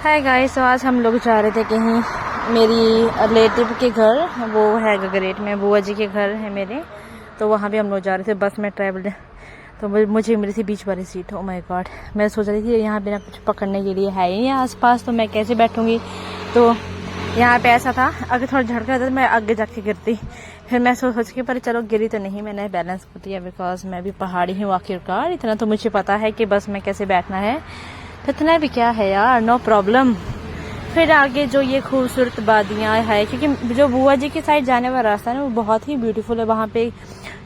Hi guys, तो आज हम लोग जा रहे थे कहीं मेरी रिलेटिव के घर, वो है गगरेट में, बुआ जी के घर है मेरे। तो वहाँ भी हम लोग जा रहे थे, बस में ट्रैवल। तो मुझे मिली थी बीच वाली सीट। ओ माय गॉड, मैं सोच रही थी यहाँ बिना कुछ पकड़ने के लिए है ही नहीं आसपास, तो मैं कैसे बैठूंगी। तो यहाँ पे ऐसा था, अगर थोड़ा झटका था तो मैं आगे जाके गिरती। फिर मैं सोच के, पर चलो गिरी तो नहीं, मैंने बैलेंस कर दिया, बिकॉज मैं भी पहाड़ी हूँ आखिरकार। इतना तो मुझे पता है कि बस में कैसे बैठना है, इतना भी क्या है यार, नो प्रॉब्लम। फिर आगे जो ये खूबसूरत वादियाँ है, क्योंकि जो बुआ जी की साइड जाने वाला रास्ता है ना, वो बहुत ही ब्यूटीफुल है। वहाँ पे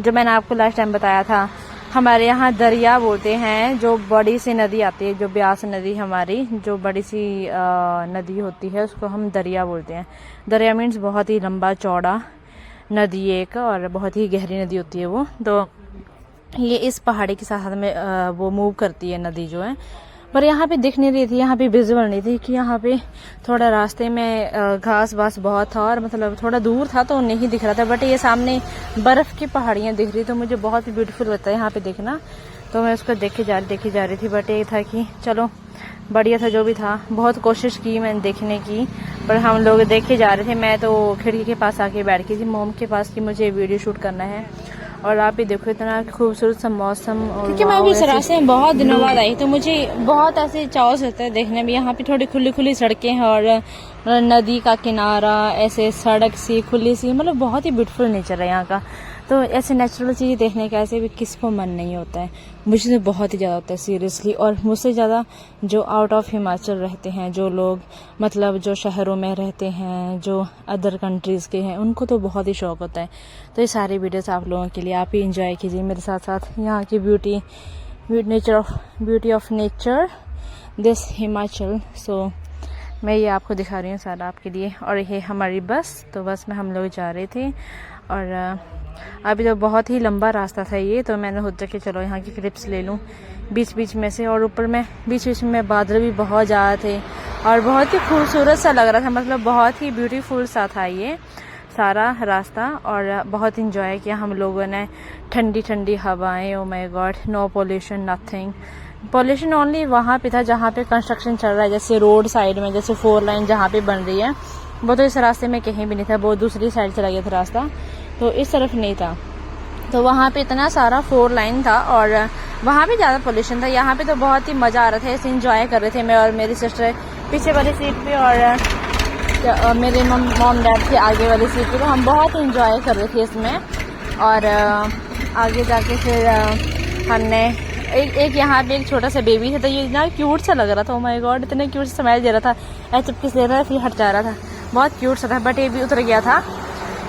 जो मैंने आपको लास्ट टाइम बताया था, हमारे यहाँ दरिया बोलते हैं, जो बड़ी सी नदी आती है, जो ब्यास नदी हमारी, जो बड़ी सी नदी होती है, उसको हम दरिया बोलते हैं। दरिया मीन्स बहुत ही लंबा चौड़ा नदी एक, और बहुत ही गहरी नदी होती है वो। तो ये इस पहाड़ी के साथ में वो मूव करती है नदी जो है। पर यहाँ पे दिख नहीं रही थी, यहाँ पे विजुअल नहीं थी, कि यहाँ पे थोड़ा रास्ते में घास वास बहुत था, और मतलब थोड़ा दूर था तो नहीं दिख रहा था। बट ये सामने बर्फ की पहाड़ियाँ दिख रही, तो मुझे बहुत ही ब्यूटीफुल लगता है यहाँ पे देखना। तो मैं उसको देखे जा रही थी। बट ये था कि चलो बढ़िया था जो भी था, बहुत कोशिश की मैंने देखने की, पर हम लोग देखे जा रहे थे। मैं तो खिड़की के पास आके बैठ गई थी, मोम के पास, कि मुझे वीडियो शूट करना है। और आप भी देखो इतना खूबसूरत सा मौसम। और क्योंकि मैं भी इस रास्ते में बहुत दिनों बाद आई, तो मुझे बहुत ऐसे चाव होता है देखने में। यहाँ पे थोड़ी खुली खुली सड़कें हैं, और नदी का किनारा, ऐसे सड़क सी खुली सी, मतलब बहुत ही ब्यूटीफुल नेचर है यहाँ का। तो ऐसे नेचुरल चीज़ देखने का ऐसे भी किसको मन नहीं होता है, मुझे तो बहुत ही ज़्यादा होता है सीरियसली। और मुझसे ज़्यादा जो आउट ऑफ हिमाचल रहते हैं जो लोग, मतलब जो शहरों में रहते हैं, जो अदर कंट्रीज़ के हैं, उनको तो बहुत ही शौक होता है। तो ये सारी वीडियोस आप लोगों के लिए, आप ही इंजॉय कीजिए मेरे साथ साथ यहाँ की beauty of nature this Himachal. So मैं ये आपको दिखा रही हूँ सारा आपके लिए। और ये हमारी बस, तो बस में हम लोग जा रहे थे। और अभी तो बहुत ही लंबा रास्ता था ये, तो मैंने सोचा कि चलो यहाँ की क्लिप्स ले लूँ बीच बीच में से। और ऊपर में बीच बीच में बादल भी बहुत ज़्यादा थे, और बहुत ही खूबसूरत सा लग रहा था, मतलब बहुत ही ब्यूटीफुल सा था ये सारा रास्ता। और बहुत इंजॉय किया हम लोगों ने, ठंडी ठंडी हवाएं। Oh my god, no pollution, nothing. Pollution only वहाँ पे था जहाँ पे कंस्ट्रक्शन चल रहा है, जैसे रोड साइड में, जैसे 4 लाइन जहाँ पे बन रही है, वो तो इस रास्ते में कहीं भी नहीं था, वो दूसरी साइड चला गया था रास्ता, तो इस तरफ नहीं था। तो वहाँ पे इतना सारा 4 लाइन था, और वहाँ पे ज़्यादा पोल्यूशन था। यहाँ पे तो बहुत ही मज़ा आ रहा था, ऐसे इंजॉय कर रहे थे मैं और मेरी सिस्टर पीछे वाली सीट पे, और मेरे मॉम डैड थे आगे वाली सीट पे। तो हम बहुत इंजॉय कर रहे थे इसमें। और आगे जाके फिर हमने एक यहाँ पे एक छोटा सा बेबी था, तो ये इतना क्यूट सा लग रहा था। ओ माय गॉड, इतना क्यूट सा स्माइल दे रहा था, ऐसे चुपके से दे रहा था, फिर हट जा रहा था, बहुत क्यूट सा था। बट ये भी उतर गया था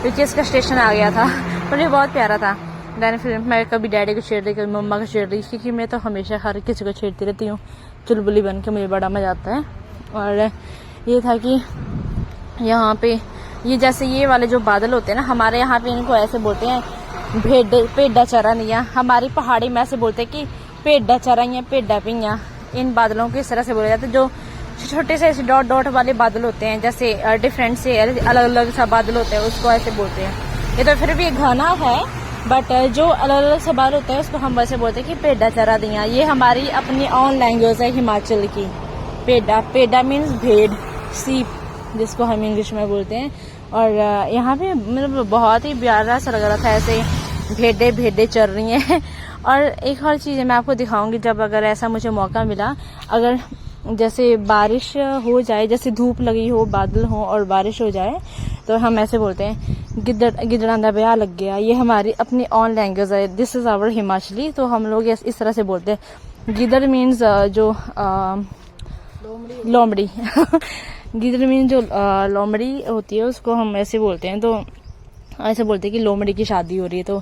क्योंकि इसका स्टेशन आ गया था, पर ये बहुत प्यारा था। मैंने फिर मैं कभी डैडी को छेड़ रही, कभी मम्मा को छेड़ रही, क्योंकि मैं तो हमेशा हर किसी को छेड़ती रहती हूँ चुलबुली बन के, मुझे बड़ा मजा आता है। और ये था कि यहाँ पे ये जैसे ये वाले जो बादल होते हैं ना, हमारे यहाँ पे इनको ऐसे बोलते हैं पेड्डा चरनिया। हमारी पहाड़ी में ऐसे बोलते हैं कि पेड्डा चरनिया, पेड्डा पिया। इन बादलों को इस तरह से बोला जाता है। जो छोटे से ऐसे डॉट डॉट वाले बादल होते हैं, जैसे डिफरेंट से अलग अलग सा बादल होते हैं, उसको ऐसे बोलते हैं। ये तो फिर भी घना है, बट जो अलग अलग सा बादल होता है उसको हम वैसे बोलते हैं कि पेड्डा चरा दिया। ये हमारी अपनी ऑन लैंग्वेज है हिमाचल की। पेड्डा मीन्स भेड़, सीप, जिसको हम इंग्लिश में बोलते हैं। और यहाँ पे मतलब बहुत ही प्यारा सा लग रहा था, ऐसे भेड़े चल रही हैं। और एक और चीज़ मैं आपको दिखाऊंगी, जब अगर ऐसा मुझे मौका मिला, अगर जैसे बारिश हो जाए, जैसे धूप लगी हो, बादल हो और बारिश हो जाए, तो हम ऐसे बोलते हैं गिदड़ा दा ब्याह लग गया। ये हमारी अपनी ऑन लैंग्वेज है, दिस इज आवर हिमाचली। तो हम लोग इस तरह से बोलते हैं। गिदड़ मीन्स जो लोमड़ी गिदड़ मीन्स जो लोमड़ी होती है, उसको हम ऐसे बोलते हैं। तो ऐसे बोलते हैं कि लोमड़ी की शादी हो रही है, तो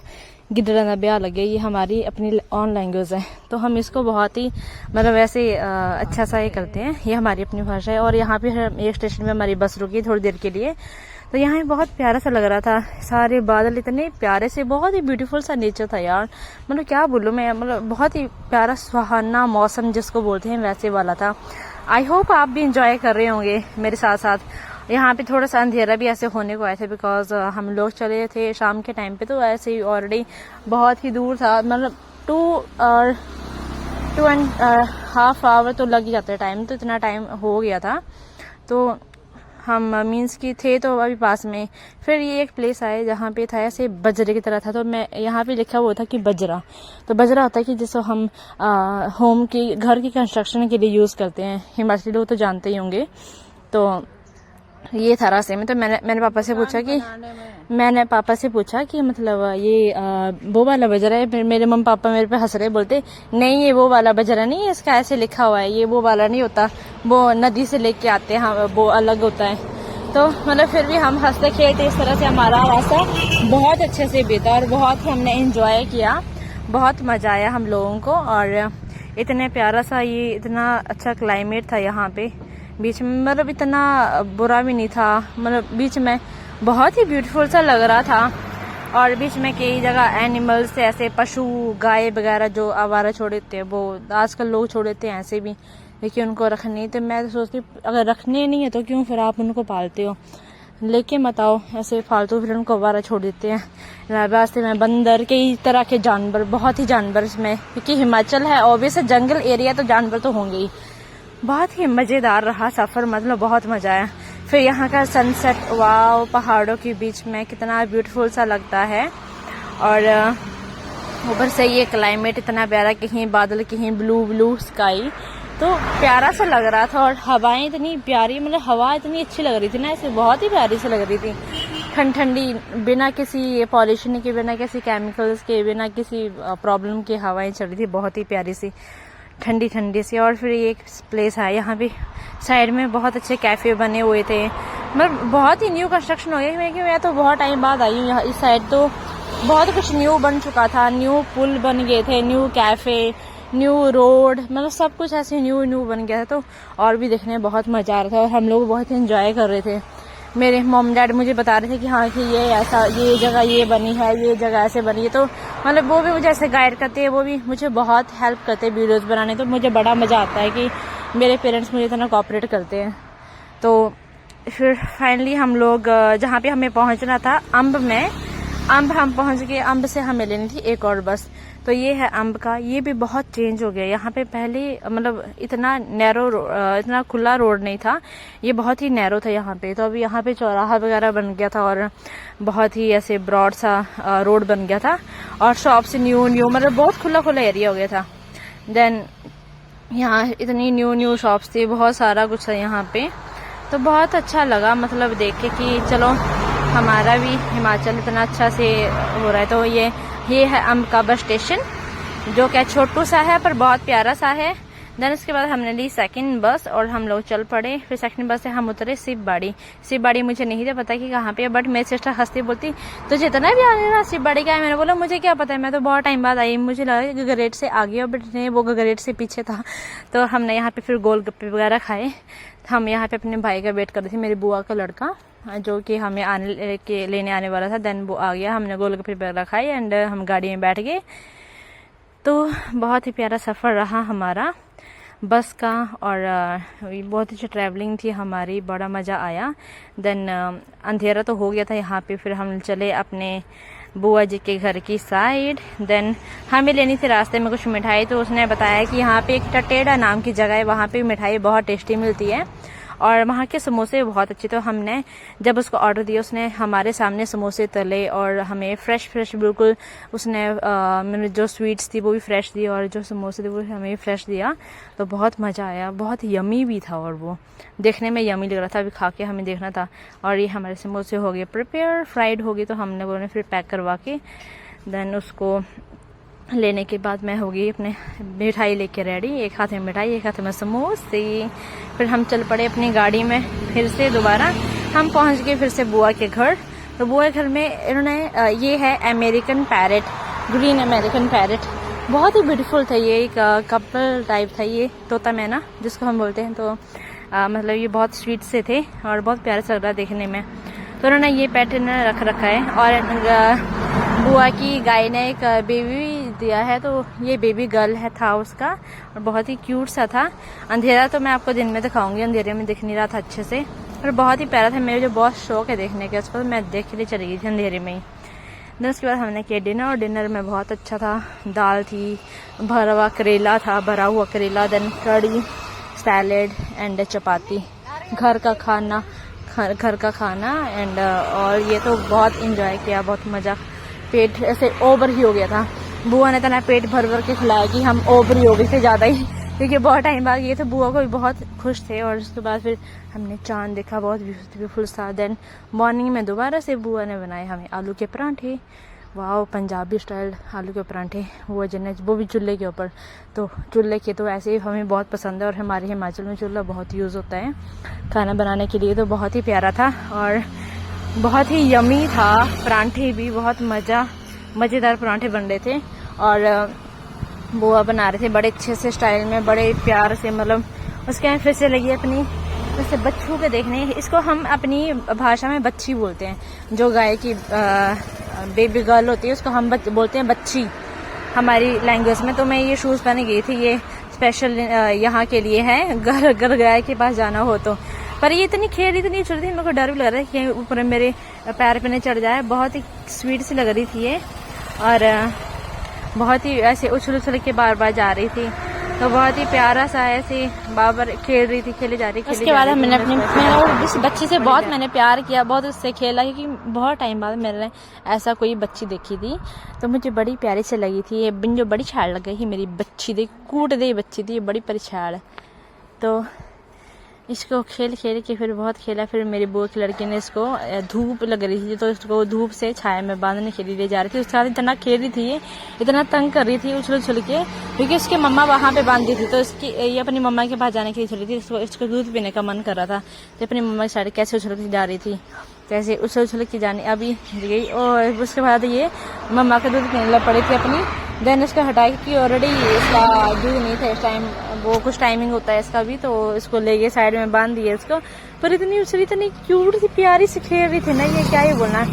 गिदड़ा दा ब्याह लगे, ये हमारी अपनी ऑन लैंग्वेज है। तो हम इसको बहुत ही मतलब वैसे अच्छा सा ये करते हैं, ये हमारी अपनी भाषा है। और यहाँ पे एक स्टेशन पे हमारी बस रुकी थोड़ी देर के लिए, तो यहाँ बहुत प्यारा सा लग रहा था, सारे बादल इतने प्यारे से, बहुत ही ब्यूटीफुल सा नेचर था यार। मतलब क्या बोलूँ मैं, मतलब बहुत ही प्यारा सुहाना मौसम जिसको बोलते हैं, वैसे वाला था। आई होप आप भी इंजॉय कर रहे होंगे मेरे साथ साथ। यहाँ पे थोड़ा सा अंधेरा भी ऐसे होने को आए थे, बिकॉज हम लोग चले थे शाम के टाइम पे, तो ऐसे ही ऑलरेडी बहुत ही दूर था, मतलब 2.5 आवर तो लग ही जाता है टाइम, तो इतना टाइम हो गया था। तो हम मीन्स की थे तो अभी पास में, फिर ये एक प्लेस आए जहाँ पे था ऐसे बजरे की तरह था, तो मैं यहाँ पे लिखा हुआ था कि बजरा, तो बजरा होता है कि जिसको हम होम की घर की कंस्ट्रक्शन के लिए यूज़ करते हैं, हिमाचली लोग तो जानते ही होंगे। तो ये था रास्ते में, तो मैंने पापा से पूछा कि मतलब ये वो वाला बजरा है। फिर मेरे मम्मी पापा मेरे पे हंस रहे, बोलते नहीं ये वो वाला बजरा नहीं है, इसका ऐसे लिखा हुआ है, ये वो वाला नहीं होता, वो नदी से लेके आते हैं, हाँ वो अलग होता है। तो मतलब फिर भी हम हंसते खेलते इस तरह से हमारा रास्ता बहुत अच्छे से बीता और बहुत ही हमने एंजॉय किया, बहुत मज़ा आया हम लोगों को। और इतने प्यारा सा ये इतना अच्छा क्लाइमेट था यहाँ पे बीच में, मतलब इतना बुरा भी नहीं था, मतलब बीच में बहुत ही ब्यूटीफुल सा लग रहा था। और बीच में कई जगह एनिमल्स ऐसे पशु गाय वगैरह जो आवारा छोड़ देते हैं, वो आजकल लोग छोड़ देते हैं ऐसे भी, लेकिन उनको रखने, तो मैं तो सोचती अगर रखने नहीं है तो क्यों फिर आप उनको पालते हो, लेके मत आओ ऐसे फालतू, फिर उनको आवारा छोड़ देते हैं। रास्ते में बंदर, कई तरह के जानवर, बहुत ही जानवर इसमें, क्योंकि हिमाचल है ऑब्वियस जंगल एरिया, तो जानवर तो होंगे ही। बहुत ही मज़ेदार रहा सफ़र, मतलब बहुत मज़ा आया। फिर यहाँ का सनसेट, वाव, पहाड़ों के बीच में कितना ब्यूटीफुल सा लगता है। और ऊपर से ये क्लाइमेट इतना प्यारा, कहीं बादल कहीं ब्लू ब्लू स्काई, तो प्यारा सा लग रहा था। और हवाएं इतनी प्यारी, मतलब हवा इतनी अच्छी लग रही थी ना, ऐसे बहुत ही प्यारी सी लग रही थी, ठंडी, बिना किसी पॉल्यूशन के, बिना किसी केमिकल्स के, बिना किसी प्रॉब्लम के हवाएं चल रही थी, बहुत ही प्यारी सी ठंडी सी। और फिर एक प्लेस है यहाँ पे साइड में, बहुत अच्छे कैफे बने हुए थे, मतलब बहुत ही न्यू कंस्ट्रक्शन हो गया, क्योंकि मैं तो बहुत टाइम बाद आई हूँ यहाँ इस साइड, तो बहुत कुछ न्यू बन चुका था, न्यू पुल बन गए थे, न्यू कैफे, न्यू रोड, मतलब सब कुछ ऐसे न्यू बन गया था। तो और भी देखने में बहुत मजा आ रहा था और हम लोग बहुत एंजॉय कर रहे थे। मेरे मॉम डैड मुझे बता रहे थे कि हाँ कि ये ऐसा, ये जगह ये बनी है, ये जगह ऐसे बनी है, तो मतलब वो भी मुझे ऐसे गाइड करते हैं, वो भी मुझे बहुत हेल्प करते हैं वीडियोस बनाने। तो मुझे बड़ा मज़ा आता है कि मेरे पेरेंट्स मुझे इतना कोऑपरेट करते हैं। तो फिर फाइनली हम लोग जहाँ पे हमें पहुँचना था अम्ब में, अम्ब हम पहुँच गए। अम्ब से हमें लेनी थी एक और बस, तो ये है अम्ब का। ये भी बहुत चेंज हो गया यहाँ पे, पहले मतलब इतना नैरो, इतना खुला रोड नहीं था, ये बहुत ही नैरो था यहाँ पे। तो अभी यहाँ पे चौराहा वगैरह बन गया था और बहुत ही ऐसे ब्रॉड सा रोड बन गया था, और शॉप से न्यू मतलब बहुत खुला एरिया हो गया था। देन यहाँ इतनी न्यू शॉप्स थी, बहुत सारा कुछ था यहाँ पे, तो बहुत अच्छा लगा मतलब देख के कि चलो हमारा भी हिमाचल इतना अच्छा से हो रहा है। तो ये है अम्ब का बस स्टेशन, जो क्या छोटू सा है पर बहुत प्यारा सा है। देन उसके बाद हमने ली सेकंड बस और हम लोग चल पड़े। फिर सेकंड बस से हम उतरे शिवबाड़ी मुझे नहीं था पता कि कहाँ पे है, बट मेरी सिस्टर हंसती बोलती तुझे इतना भी आने रहा शिवबाड़ी क्या है। मैंने बोला मुझे क्या पता है, मैं तो बहुत टाइम बाद आई, मुझे लगा गगरेट से आ गया, बट नहीं, वो गगरेट से पीछे था। तो हमने यहाँ पे फिर गोलगप्पे वगैरह खाए। हम यहाँ पे अपने भाई का वेट कर रहे थे, मेरी बुआ का लड़का जो कि हमें लेने आने वाला था। देन वो आ गया, हमने गोलगप्पे वगैरह खाए एंड हम गाड़ी में बैठ गए। तो बहुत ही प्यारा सफ़र रहा हमारा बस का, और बहुत अच्छी ट्रैवलिंग थी हमारी, बड़ा मज़ा आया। देन अंधेरा तो हो गया था यहाँ पे, फिर हम चले अपने बुआ जी के घर की साइड। देन हमें लेनी थी रास्ते में कुछ मिठाई, तो उसने बताया कि यहाँ पे एक टटेड़ा नाम की जगह है, वहाँ पे मिठाई बहुत टेस्टी मिलती है और वहाँ के समोसे बहुत अच्छे। तो हमने जब उसको ऑर्डर दिया, उसने हमारे सामने समोसे तले और हमें फ्रेश बिल्कुल, उसने जो स्वीट्स थी वो भी फ्रेश दी और जो समोसे थे वो हमें फ्रेश दिया। तो बहुत मज़ा आया, बहुत यमी भी था और वो देखने में यमी लग रहा था, अभी खा के हमें देखना था। और ये हमारे समोसे हो गए प्रिपेयर, फ्राइड हो गई, तो हमने वो फिर पैक करवा के देन उसको लेने के बाद मैं हो गई अपने मिठाई लेके रेडी, एक हाथ में मिठाई एक हाथ में समोसे। फिर हम चल पड़े अपनी गाड़ी में, फिर से दोबारा हम पहुंच गए फिर से बुआ के घर। तो बुआ के घर में इन्होंने ये है American parrot, green American parrot, बहुत ही ब्यूटीफुल था। ये एक कपल टाइप था, ये तोता मैना जिसको हम बोलते हैं। तो मतलब ये बहुत स्वीट से थे और बहुत प्यारा से लग रहा देखने में। तो उन्होंने ये पेट इन्होंने रख रखा है। और बुआ की गाय ने एक बेबी दिया है, तो ये बेबी गर्ल था उसका, और बहुत ही क्यूट सा था। अंधेरा तो मैं आपको दिन में दिखाऊंगी, अंधेरे में दिख नहीं रहा था अच्छे से, और बहुत ही प्यारा था। मेरे जो बहुत शौक है देखने के, उसको मैं देख के लिए चली गई थी अंधेरे में ही। देन उसके बाद हमने किया डिनर, और डिनर में बहुत अच्छा था। दाल थी, भरा हुआ करेला था, भरा हुआ करेला, देन कड़ी, सैलेड एंड चपाती। घर का खाना एंड और ये तो बहुत इंजॉय किया, बहुत मज़ा। पेट ऐसे ओवर ही हो गया था। बुआ ने इतना पेट भर भर के खिलाया कि हम ओवर ही हो गए थे ज़्यादा ही, क्योंकि बहुत टाइम बाद ये तो बुआ को भी बहुत खुश थे। और उसके बाद फिर हमने चांद देखा, बहुत ब्यूटीफुल था। देन मॉर्निंग में दोबारा से बुआ ने बनाए हमें आलू के परांठे। वाह, पंजाबी स्टाइल आलू के परांठे, वो भी चूल्हे के ऊपर। तो चूल्हे के तो ऐसे ही हमें बहुत पसंद है, और हमारे हिमाचल में चूल्हा बहुत यूज़ होता है खाना बनाने के लिए। तो बहुत ही प्यारा था और बहुत ही यमी था। परांठे भी बहुत मज़ेदार परांठे बन रहे थे, और बुआ बना रहे थे बड़े अच्छे से स्टाइल में, बड़े प्यार से। मतलब उसके फिर से लगी अपनी जैसे बच्चों के देखने। इसको हम अपनी भाषा में बच्ची बोलते हैं, जो गाय की बेबी गर्ल होती है उसको हम बोलते हैं बच्ची हमारी लैंग्वेज में। तो मैं ये शूज़ पहने गई थी, ये स्पेशल यहाँ के लिए है, घर गाय के पास जाना हो तो। पर ये इतनी खेल इतनी चल रही थी, मेरे को डर भी लग रहा है कि ऊपर मेरे पैर पे न चढ़ जाए। बहुत ही स्वीट सी लग रही थी ये, और बहुत ही ऐसे उछल के बार बार जा रही थी। तो बहुत ही प्यारा सा ऐसे बार खेल रही थी, खेले जा रही। उसके बाद मैंने इस बच्ची से बहुत मैंने प्यार किया, बहुत उससे खेला, क्योंकि बहुत टाइम बाद मैंने ऐसा कोई बच्ची देखी थी, तो मुझे बड़ी प्यारी से लगी थी। ये बिंजो बड़ी छाड़ लग गई थी मेरी बच्ची दे, कूट दे बच्ची थी, बड़ी परिछाड़। तो इसको खेल के फिर बहुत खेला। फिर मेरी बुआ की लड़की ने इसको धूप लग रही थी, तो इसको धूप से छाया में बांधने के लिए ले जा रही थी। उसके साथ इतना खेल रही थी, ये इतना तंग कर रही थी उछल के, क्योंकि उसके मम्मा वहाँ पे बांधी थी। तो ये अपनी मम्मा के पास जाने के लिए चली थी। इसको दूध पीने का मन कर रहा था, तो अपनी मम्मा की साइड कैसे उछल के जा रही थी, कैसे उछल के जाने अभी गई। और उसके बाद ये मम्मा का दूध पीने लग पड़ी थी अपनी। देन इसको हटाई, क्योंकि ऑलरेडी इसका दूध नहीं था इस टाइम, वो कुछ टाइमिंग होता है इसका भी। तो इसको ले गए साइड में बांध दिए इसको। पर इतनी उछली, इतनी क्यूट सी प्यारी से खेल रही थी ना, ये क्या ही बोलना।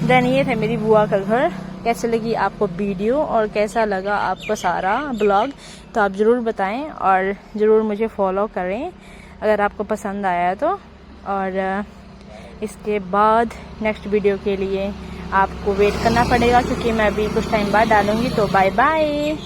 देन ये थे मेरी बुआ का घर। कैसे लगी आपको वीडियो और कैसा लगा आपको सारा ब्लॉग, तो आप ज़रूर बताएं, और ज़रूर मुझे फॉलो करें अगर आपको पसंद आया तो। और इसके बाद नेक्स्ट वीडियो के लिए आपको वेट करना पड़ेगा, क्योंकि मैं अभी कुछ टाइम बाद डालूंगी। तो बाय बाय।